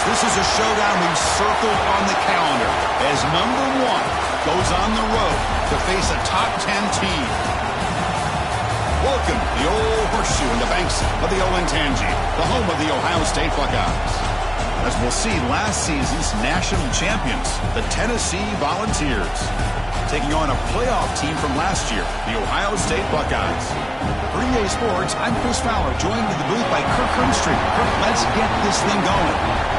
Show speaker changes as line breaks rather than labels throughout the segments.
this is a showdown we've circled on the calendar as number 1 goes on the road to face a top 10 team. Welcome to the old horseshoe in the banks of the Olentangy, the home of the Ohio State Buckeyes. As we'll see, last season's national champions, the Tennessee Volunteers, taking on a playoff team from last year, the Ohio State Buckeyes. For EA Sports, I'm Chris Fowler, joined in the booth by Kirk Hermstreet. Kirk, let's get this thing going.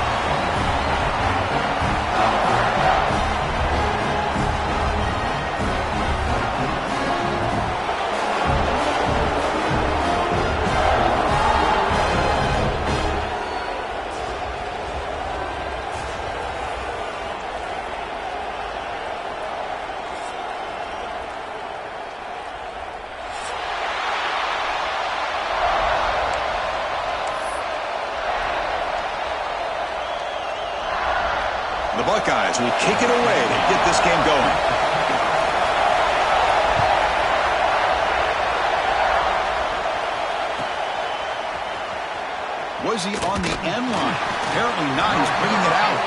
The Buckeyes will kick it away to get this game going. Was he on the end line? Apparently not. He's bringing it out.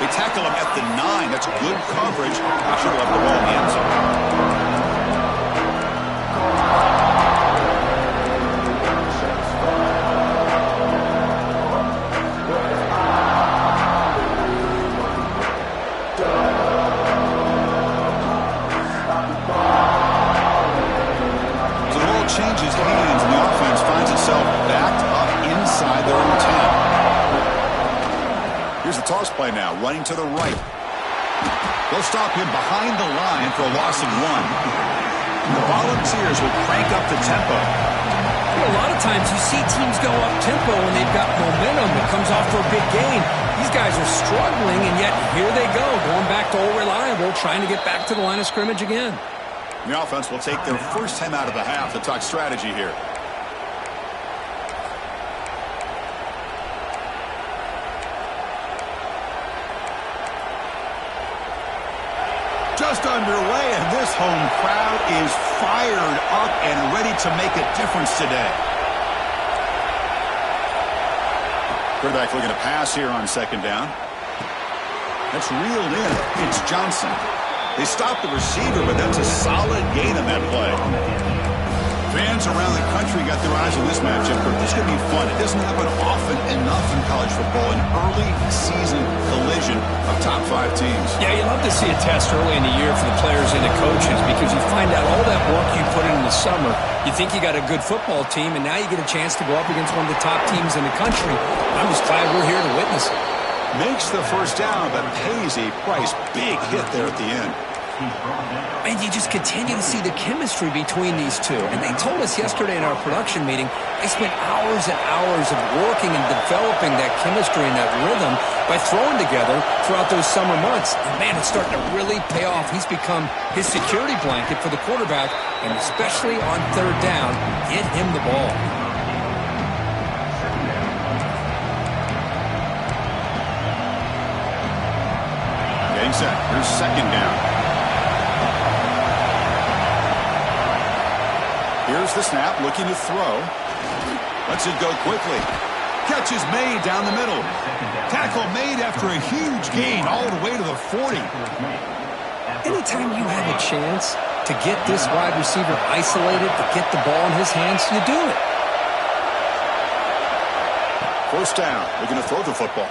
They tackle him at the 9. That's good coverage. They should have left the ball in the end zone. Changes hands and the offense finds itself backed up inside their own 10. Here's the toss play now, running to the right. They'll stop him behind the line for a loss of 1. The Volunteers will crank up the tempo.
A lot of times you see teams go up tempo when they've got momentum that comes off for a big gain. These guys are struggling, and yet here they go, going back to old reliable, trying to get back to the line of scrimmage again.
The offense will take their first time out of the half to talk strategy here. Just underway, and this home crowd is fired up and ready to make a difference today. Quarterback looking to pass here on second down. That's reeled in. It's Johnson. They stopped the receiver, but that's a solid gain on that play. Fans around the country got their eyes on this matchup, but this is going to be fun. It doesn't happen often enough in college football, an early season collision of top 5 teams.
Yeah, you love to see a test early in the year for the players and the coaches because you find out all that work you put in the summer. You think you got a good football team, and now you get a chance to go up against one of the top teams in the country. I'm just glad we're here to witness it.
Makes the first down, but pays a price. Big hit there at the end.
And you just continue to see the chemistry between these two. And they told us yesterday in our production meeting, they spent hours and hours of working and developing that chemistry and that rhythm by throwing together throughout those summer months. And man, it's starting to really pay off. He's become his security blanket for the quarterback, and especially on third down, get him the ball.
Getting set. Here's second down. Here's the snap, looking to throw. Lets it go quickly. Catch is made down the middle. Tackle made after a huge gain all the way to the 40.
Anytime you have a chance to get this wide receiver isolated, to get the ball in his hands, you do it.
First down, looking to throw the football.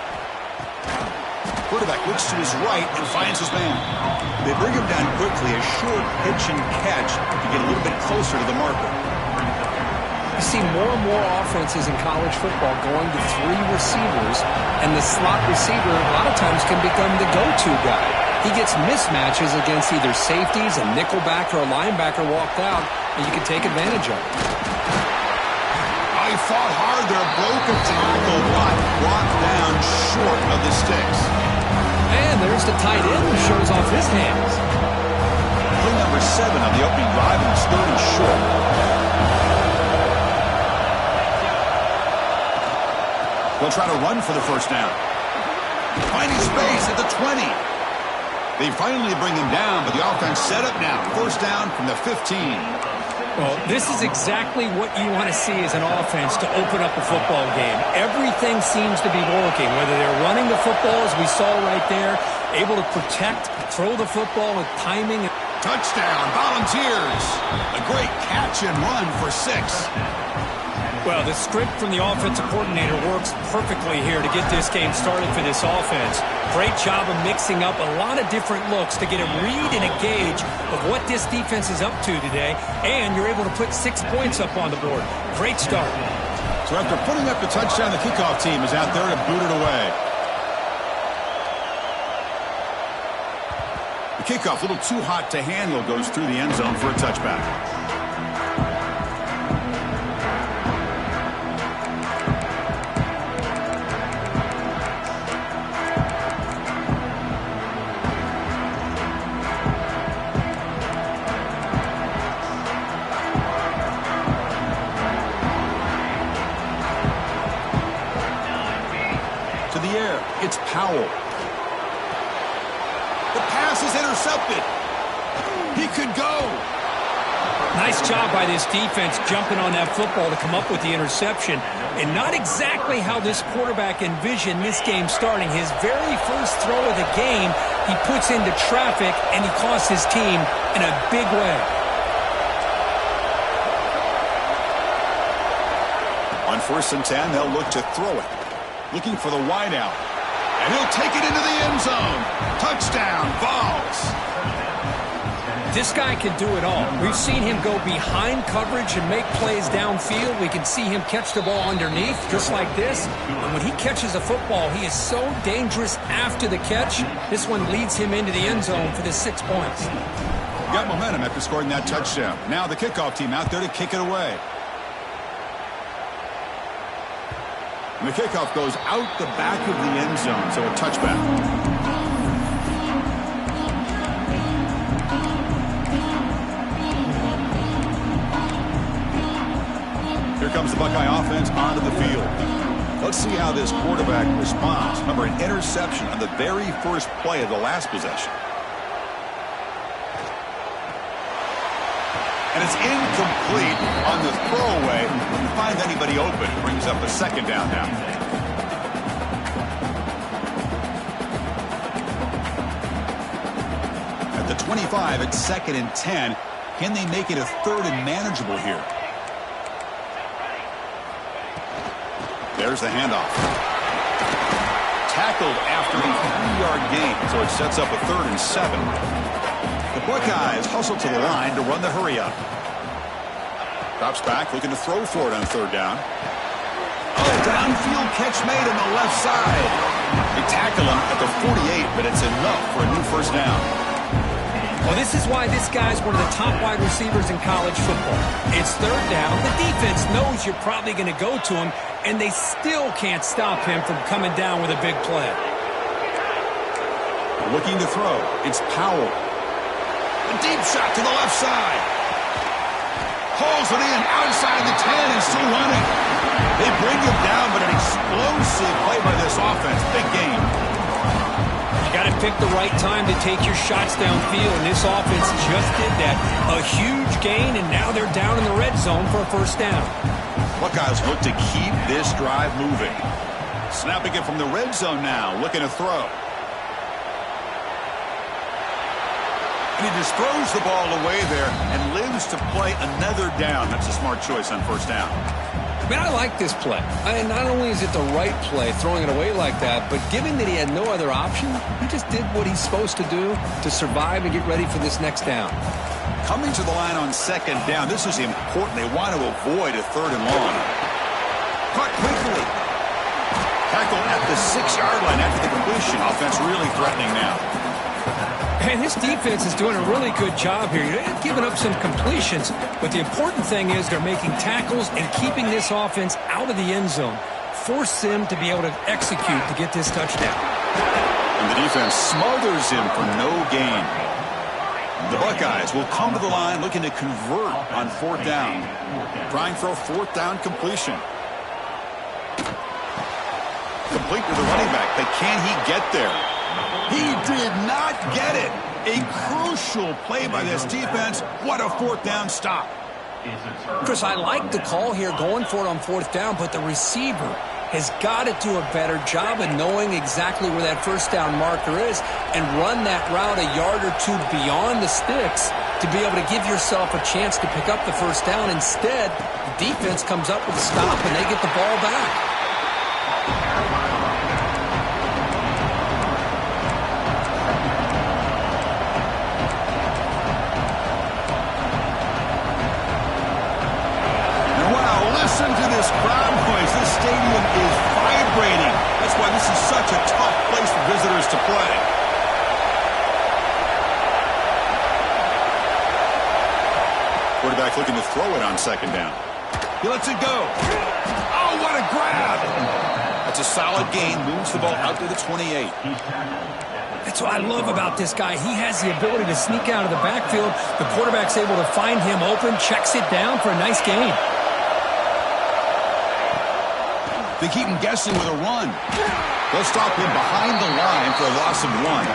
Quarterback looks to his right and finds his man. They bring him down quickly, a short pitch and catch to get a little bit closer to the marker.
You see more and more offenses in college football going to 3 receivers, and the slot receiver a lot of times can become the go-to guy. He gets mismatches against either safeties, a nickelback, or a linebacker walked out, and you can take advantage of it.
He fought hard there, broke a tackle, but brought down short of the sticks.
And there's the tight end who shows off his hands.
Play number 7 on the opening drive, and it's 3rd and short. They'll try to run for the first down. Finding space at the 20. They finally bring him down, but the offense set up now. First down from the 15.
Well, this is exactly what you want to see as an offense to open up a football game. Everything seems to be working, whether they're running the football, as we saw right there, able to protect, throw the football with timing.
Touchdown, Volunteers. A great catch and run for 6.
Well, the script from the offensive coordinator works perfectly here to get this game started for this offense. Great job of mixing up a lot of different looks to get a read and a gauge of what this defense is up to today, and you're able to put 6 points up on the board. Great start.
So after putting up the touchdown, the kickoff team is out there to boot it away. The kickoff, a little too hot to handle, goes through the end zone for a touchback. It's Powell. The pass is intercepted. He could go.
Nice job by this defense jumping on that football to come up with the interception. And not exactly how this quarterback envisioned this game starting. His very first throw of the game, he puts into traffic, and he costs his team in a big way.
On 1st and 10, they'll look to throw it. Looking for the wideout. And he'll take it into the end zone. Touchdown, Vols.
This guy can do it all. We've seen him go behind coverage and make plays downfield. We can see him catch the ball underneath, just like this. And when he catches a football, he is so dangerous after the catch. This one leads him into the end zone for the 6 points.
Got momentum after scoring that touchdown. Now the kickoff team out there to kick it away. And the kickoff goes out the back of the end zone, so a touchback. Here comes the Buckeye offense onto the field. Let's see how this quarterback responds. Remember, an interception on the very first play of the last possession. And it's incomplete on the throwaway. Couldn't find anybody open. Brings up a 2nd down now. At the 25, it's 2nd and 10. Can they make it a 3rd and manageable here? There's the handoff. Tackled after a 3-yard gain, so it sets up a 3rd and 7. The Buckeyes hustle to the line to run the hurry-up. Drops back, looking to throw for it on 3rd down. Oh, downfield catch made on the left side. They tackle him at the 48, but it's enough for a new 1st down.
Well, this is why this guy's one of the top wide receivers in college football. It's 3rd down. The defense knows you're probably going to go to him, and they still can't stop him from coming down with a big play.
Looking to throw. It's Powell. A deep shot to the left side. Hauls it in outside the 10 and still running. They bring him down, but an explosive play by this offense. Big game.
You got to pick the right time to take your shots downfield, and this offense just did that. A huge gain, and now they're down in the red zone for a 1st down.
Buckeyes look to keep this drive moving. Snapping it from the red zone now, looking to throw. And he just throws the ball away there and lives to play another down. That's a smart choice on 1st down.
Man, I like this play. And not only is it the right play, throwing it away like that, but given that he had no other option, he just did what he's supposed to do to survive and get ready for this next down.
Coming to the line on 2nd down, this is important. They want to avoid a 3rd and long. Caught quickly. Tackled at the 6-yard line after the completion. Offense really threatening now.
And this defense is doing a really good job here. They're giving up some completions, but the important thing is they're making tackles and keeping this offense out of the end zone. Force them to be able to execute to get this touchdown.
And the defense smothers him for no gain. The Buckeyes will come to the line looking to convert on 4th down. Trying for a 4th down completion. Complete to the running back, but can he get there? He did not get it. A crucial play by this defense. What a 4th down stop.
Chris, I like the call here going for it on fourth down, but the receiver has got to do a better job of knowing exactly where that first down marker is and run that route a yard or two beyond the sticks to be able to give yourself a chance to pick up the first down. Instead, the defense comes up with a stop and they get the ball back.
Listen to this crowd noise. This stadium is vibrating. That's why this is such a tough place for visitors to play. Quarterback looking to throw it on second down. He lets it go. Oh, what a grab. That's a solid gain. Moves the ball out to the 28.
That's what I love about this guy. He has the ability to sneak out of the backfield. The quarterback's able to find him open, checks it down for a nice gain.
They keep him guessing with a run. They'll stop him behind the line for a loss of 1.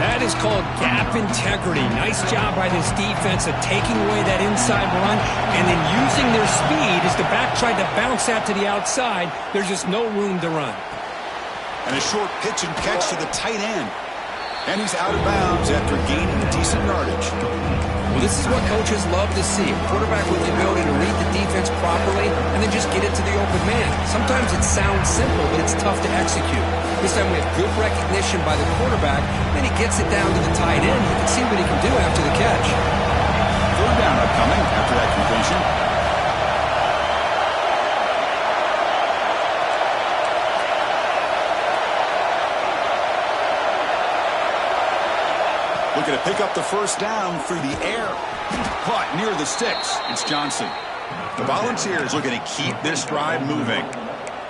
That is called gap integrity. Nice job by this defense of taking away that inside run and then using their speed as the back tried to bounce out to the outside. There's just no room to run.
And a short pitch and catch to the tight end. And he's out of bounds after gaining decent yardage.
Well, this is what coaches love to see. A quarterback with the ability to read the defense properly and then just get it to the open man. Sometimes it sounds simple, but it's tough to execute. This time we have good recognition by the quarterback. Then he gets it down to the tight end. You can see what he can do after the catch.
Third down upcoming after that completion. Looking to pick up the first down through the air. Caught near the sticks. It's Johnson. The Volunteers looking to keep this drive moving.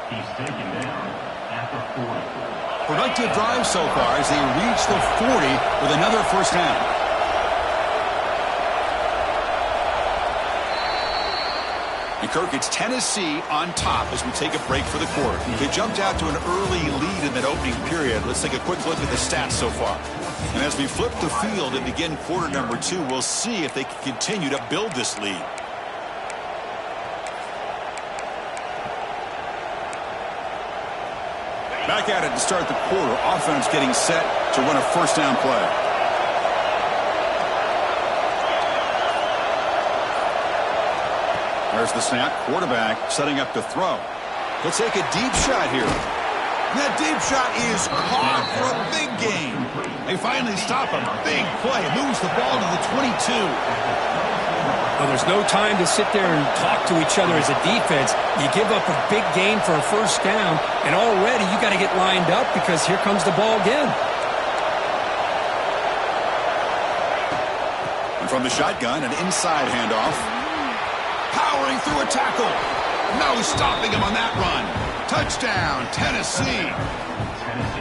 He's taken down at the 40.
Productive drive so far as they reach the 40 with another first down. And Kirk, it's Tennessee on top as we take a break for the quarter. They jumped out to an early lead in that opening period. Let's take a quick look at the stats so far. And as we flip the field and begin quarter number 2, we'll see if they can continue to build this lead. Back at it to start the quarter. Offense getting set to run a first down play. There's the snap. Quarterback setting up to throw. He'll take a deep shot here. That deep shot is caught for a big gain. They finally stop a big play. Moves the ball to the 22.
Well, there's no time to sit there and talk to each other as a defense. You give up a big gain for a first down, and already you got to get lined up because here comes the ball again.
And from the shotgun, an inside handoff. Powering through a tackle. No stopping him on that run. Touchdown, Tennessee.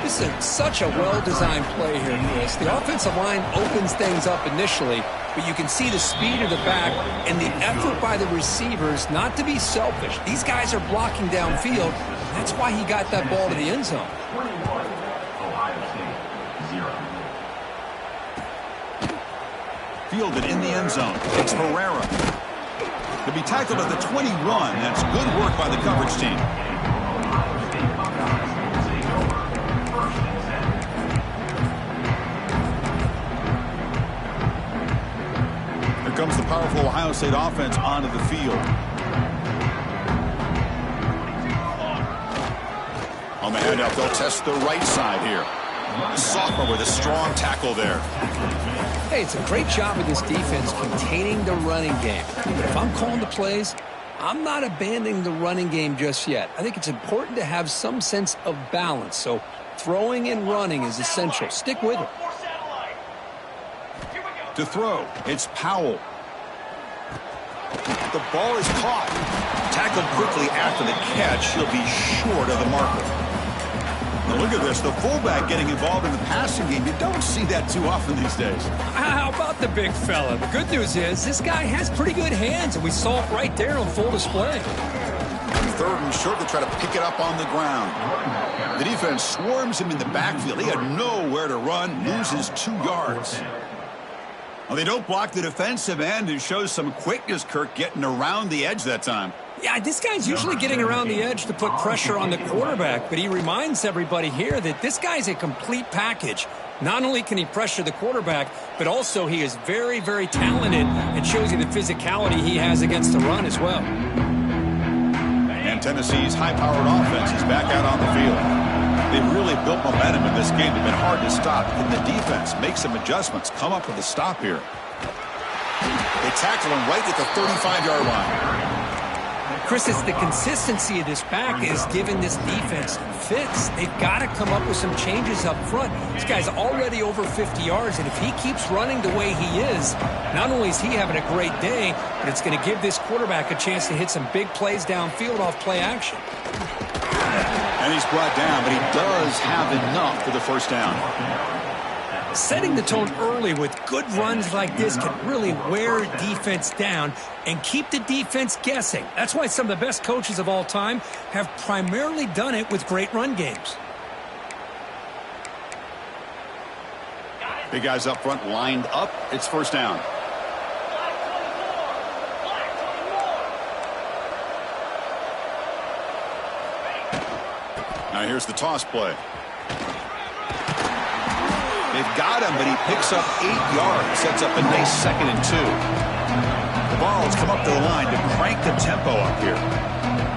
This is such a well-designed play here, Chris. The offensive line opens things up initially, but you can see the speed of the back and the effort by the receivers not to be selfish. These guys are blocking downfield. That's why he got that ball to the end zone.
Fielded in the end zone. It's Herrera. To be tackled at the 21. That's good work by the coverage team. Here comes the powerful Ohio State offense onto the field. On the handoff, they'll test the right side here. The sophomore with a strong tackle there.
Hey, it's a great job of this defense containing the running game. But if I'm calling the plays, I'm not abandoning the running game just yet. I think it's important to have some sense of balance. So throwing and running is essential. Stick with it.
To throw, it's Powell. The ball is caught. Tackled quickly after the catch. He'll be short of the marker. Now look at this. The fullback getting involved in the passing game. You don't see that too often these days.
How about the big fella? The good news is this guy has pretty good hands, and we saw it right there on full display.
Third and short to try to pick it up on the ground. The defense swarms him in the backfield. He had nowhere to run. Loses 2 yards. Well, they don't block the defensive end and shows some quickness, Kirk, getting around the edge that time.
Yeah, this guy's usually getting around the edge to put pressure on the quarterback, but he reminds everybody here that this guy's a complete package. Not only can he pressure the quarterback, but also he is very, very talented and shows you the physicality he has against the run as well.
And Tennessee's high-powered offense is back out on the field. They've really built momentum in this game. They've been hard to stop. Can the defense make some adjustments, come up with a stop here? They tackle him right at the 35-yard line.
Chris, it's the consistency of this back is giving this defense fits. They've got to come up with some changes up front. This guy's already over 50 yards, and if he keeps running the way he is, not only is he having a great day, but it's going to give this quarterback a chance to hit some big plays downfield off play action.
And he's brought down, but he does have enough for the first down.
Setting the tone early with good runs like this can really wear defense down and keep the defense guessing. That's why some of the best coaches of all time have primarily done it with great run games.
Big guys up front lined up. It's first down. Now here's the toss play. They've got him, but he picks up 8 yards. Sets up a nice 2nd and 2. The ball's come up to the line to crank the tempo up here.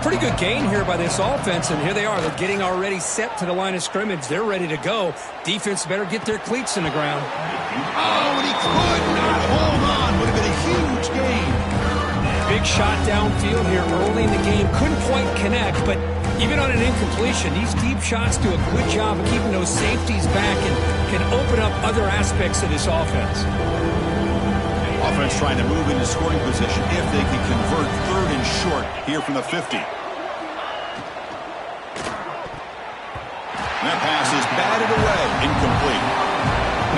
Pretty good gain here by this offense, and here they are. They're getting already set to the line of scrimmage. They're ready to go. Defense better get their cleats in the ground.
Oh, and he could not hold on. Would have been a huge gain.
Big shot downfield here early in the game. Couldn't quite connect, but even on an incompletion, these deep shots do a good job of keeping those safeties back and can open up other aspects of this offense.
Offense trying to move into scoring position if they can convert 3rd and short here from the 50. And that pass is batted away, incomplete.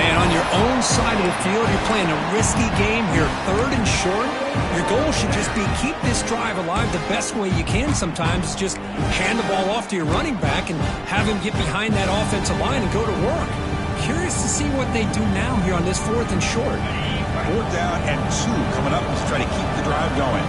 Man, on your own side of the field, you're playing a risky game here, 3rd and short. Your goal should just be keep this drive alive the best way you can sometimes. Is just hand the ball off to your running back and have him get behind that offensive line and go to work. Curious to see what they do now here on this 4th and short.
4th down and 2 coming up to try to keep the drive going.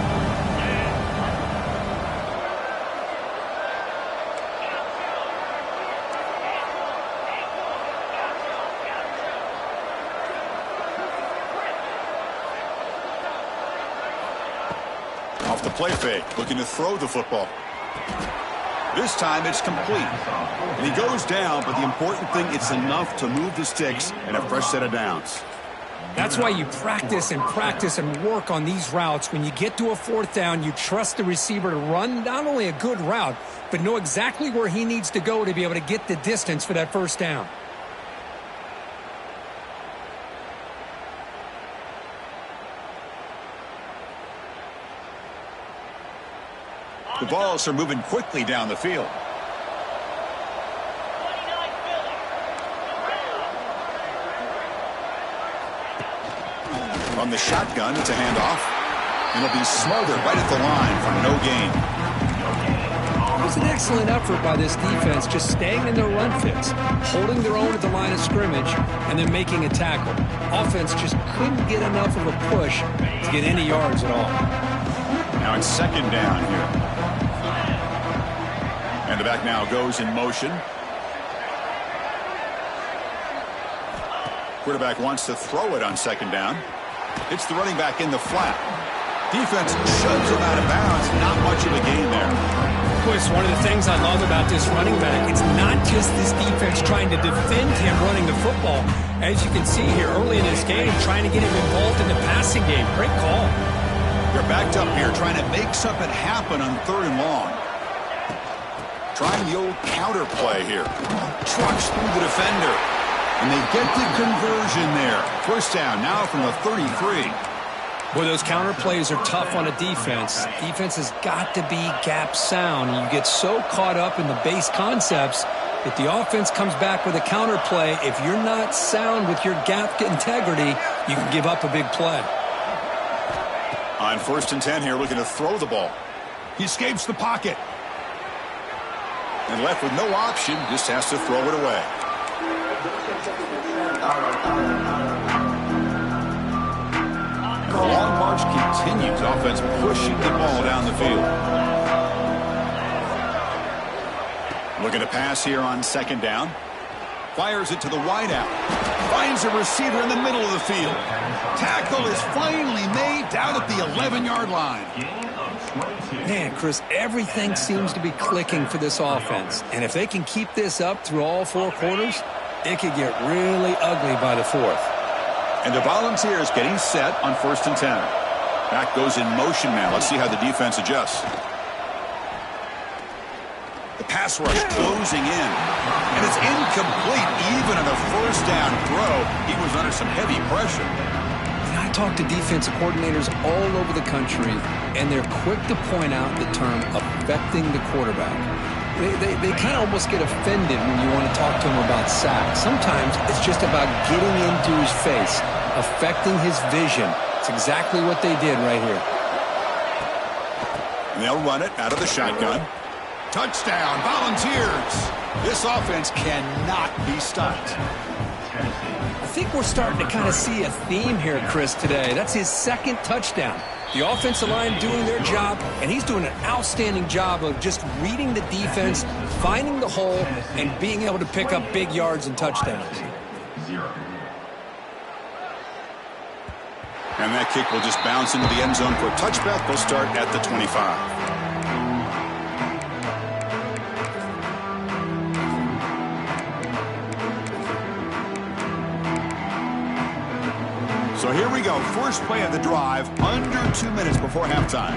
Off the play fake, looking to throw the football. This time it's complete. And he goes down, but the important thing, it's enough to move the sticks and a fresh set of downs.
That's why you practice and work on these routes. When you get to a 4th down, you trust the receiver to run not only a good route, but know exactly where he needs to go to be able to get the distance for that first down.
The balls are moving quickly down the field. From the shotgun, it's a handoff. And it'll be smothered right at the line for no gain.
It was an excellent effort by this defense, just staying in their run fits, holding their own at the line of scrimmage, and then making a tackle. Offense just couldn't get enough of a push to get any yards at all.
Now it's 2nd down here. And the back now goes in motion. Quarterback wants to throw it on 2nd down. It's the running back in the flat. Defense shoves him out of bounds. Not much of a gain there.
Chris, one of the things I love about this running back, it's not just this defense trying to defend him running the football. As you can see here early in this game, trying to get him involved in the passing game. Great call.
They're backed up here trying to make something happen on 3rd and long. Trying the old counter play here. Trucks through the defender. And they get the conversion there. First down now from the 33.
Boy, those counter plays are tough on a defense. Defense has got to be gap sound. You get so caught up in the base concepts that the offense comes back with a counter play. If you're not sound with your gap integrity, you can give up a big play.
On 1st and 10 here, looking to throw the ball. He escapes the pocket. And left with no option, just has to throw it away. rush continues. Offense pushing the ball down the field. Looking to pass here on second down. Fires it to the wideout. Finds a receiver in the middle of the field. Tackle is finally made down at the 11-yard line.
Man, Chris, everything seems to be clicking for this offense. And if they can keep this up through all four quarters, it could get really ugly by the fourth.
And the Volunteers getting set on 1st and 10. Back goes in motion now. Let's see how the defense adjusts. The pass rush closing in. And it's incomplete even on a first down throw. He was under some heavy pressure.
I talk to defensive coordinators all over the country, and they're quick to point out the term affecting the quarterback. They kind of almost get offended when you want to talk to them about sacks. Sometimes it's just about getting into his face, affecting his vision. It's exactly what they did right here.
And they'll run it out of the shotgun. Touchdown, Volunteers. This offense cannot be stopped.
I think we're starting to kind of see a theme here, Chris, today. That's his second touchdown. The offensive line doing their job, and he's doing an outstanding job of just reading the defense, finding the hole, and being able to pick up big yards and touchdowns.
And that kick will just bounce into the end zone for a touchback. They'll start at the 25. So here we go. First play of the drive, under 2 minutes before halftime.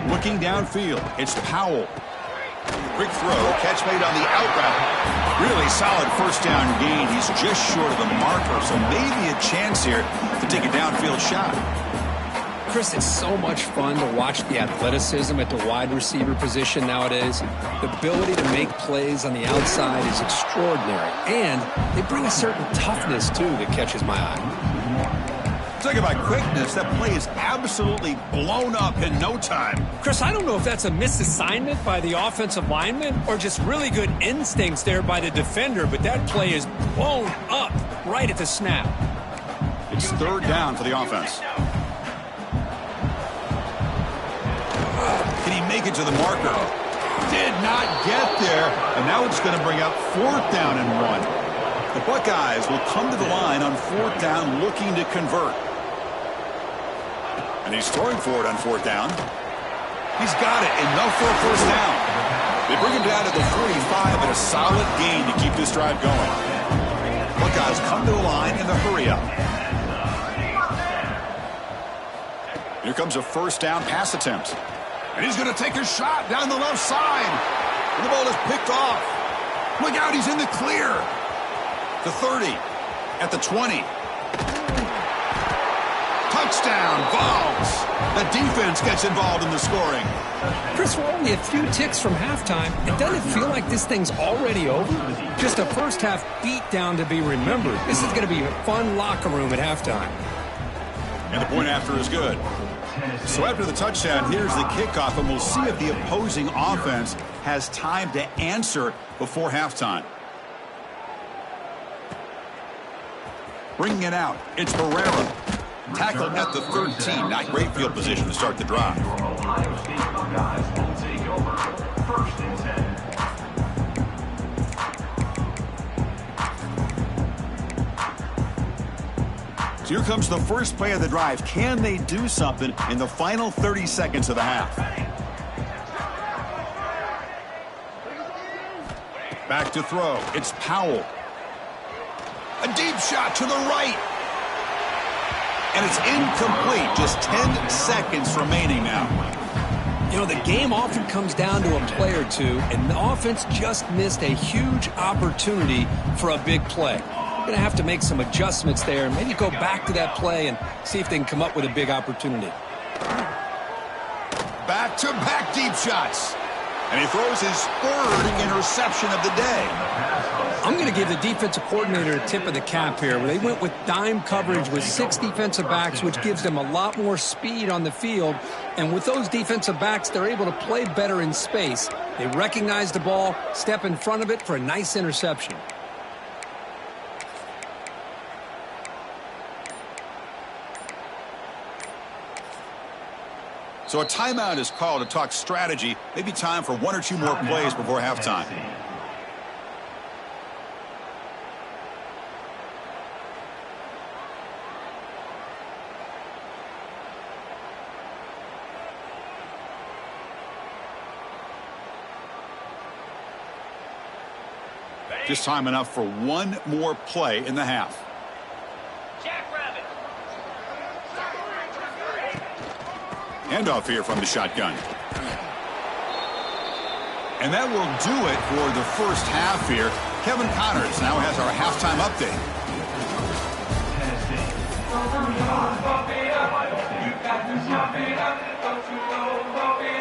Looking downfield, it's Powell. Quick throw, catch made on the out route. Really solid first down gain. He's just short of the marker, so maybe a chance here to take a downfield shot.
Chris, it's so much fun to watch the athleticism at the wide receiver position nowadays. The ability to make plays on the outside is extraordinary. And they bring a certain toughness, too, that catches my eye.
Talking about quickness, that play is absolutely blown up in no time.
Chris, I don't know if that's a misassignment by the offensive lineman or just really good instincts there by the defender, but that play is blown up right at the snap.
It's third down for the offense. Can he make it to the marker? Did not get there, and now it's going to bring up fourth down and 1. The Buckeyes will come to the line on fourth down looking to convert. And he's throwing for it on fourth down. He's got it, enough for a first down. They bring him down to the 45 and a solid gain to keep this drive going. Buckeyes come to the line in the hurry-up. Here comes a first down pass attempt. And he's going to take a shot down the left side. And the ball is picked off. Look out, he's in the clear. The 30, at the 20. Touchdown, Vols. The defense gets involved in the scoring.
Chris, we're only a few ticks from halftime. And doesn't it feel like this thing's already over? Just a first-half beatdown to be remembered. This is going to be a fun locker room at halftime.
And the point after is good. So after the touchdown, here's the kickoff, and we'll see if the opposing offense has time to answer before halftime. Bringing it out, it's Barrera. Tackled at the 13. Not great field position to start the drive.
Ohio State Buckeyes will take over 1st and 10.
So here comes the first play of the drive. Can they do something in the final 30 seconds of the half? Back to throw. It's Powell. A deep shot to the right. And it's incomplete. Just 10 seconds remaining now.
You know, the game often comes down to a play or two, and the offense just missed a huge opportunity for a big play. Going to have to make some adjustments there and maybe go back to that play and see if they can come up with a big opportunity.
Back-to-back deep shots. And he throws his third interception of the day.
I'm going to give the defensive coordinator a tip of the cap here. They went with dime coverage with 6 defensive backs, which gives them a lot more speed on the field. And with those defensive backs, they're able to play better in space. They recognize the ball, step in front of it for a nice interception.
So a timeout is called to talk strategy. Maybe time for 1 or 2 more plays before halftime. Just time enough for 1 more play in the half. Handoff here from the shotgun. And that will do it for the first half here. Kevin Connors now has our halftime update.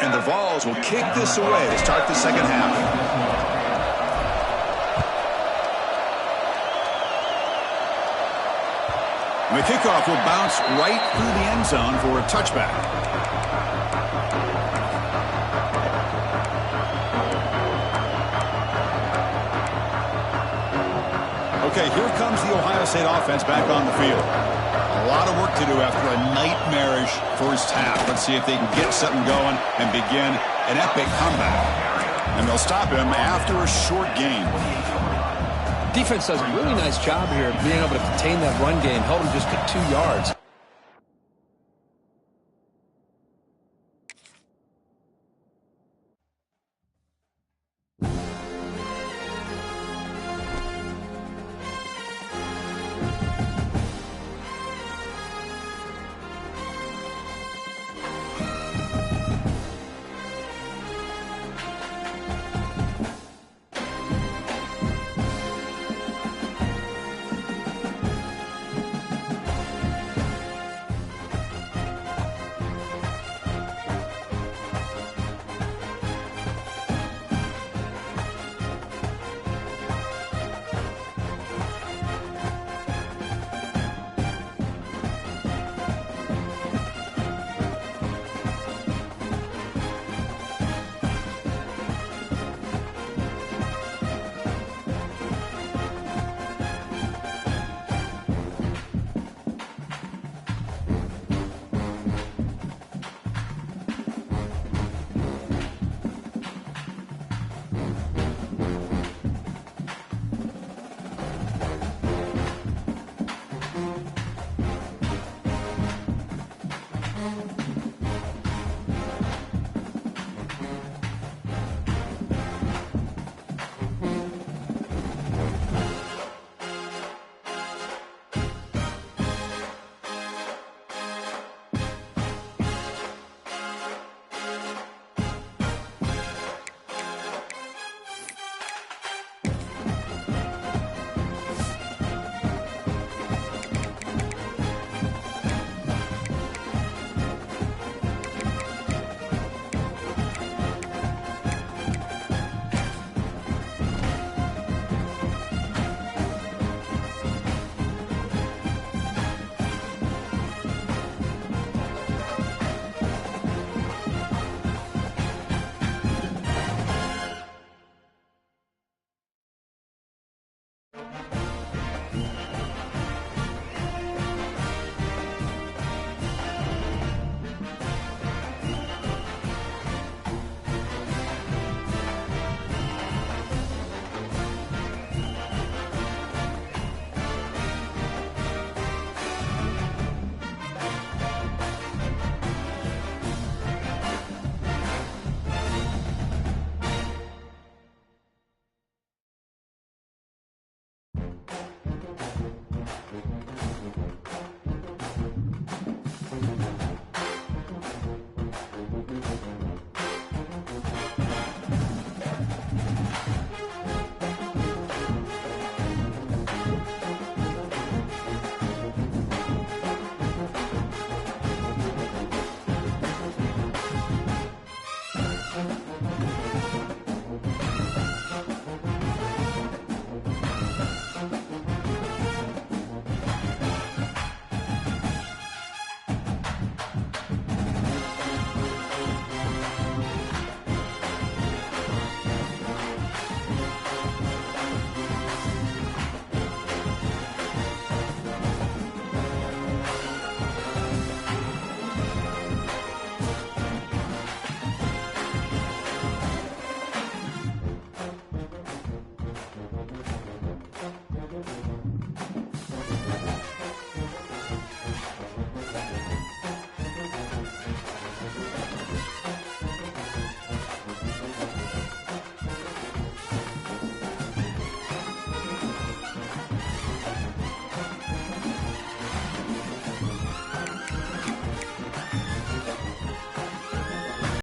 And the Vols will kick this away to start the second half. The kickoff will bounce right through the end zone for a touchback. Okay, here comes the Ohio State offense back on the field. A lot of work to do after a nightmarish first half. Let's see if they can get something going and begin an epic comeback. And they'll stop him after a short gain.
Defense does a really nice job here of being able to contain that run game, held him just to 2 yards.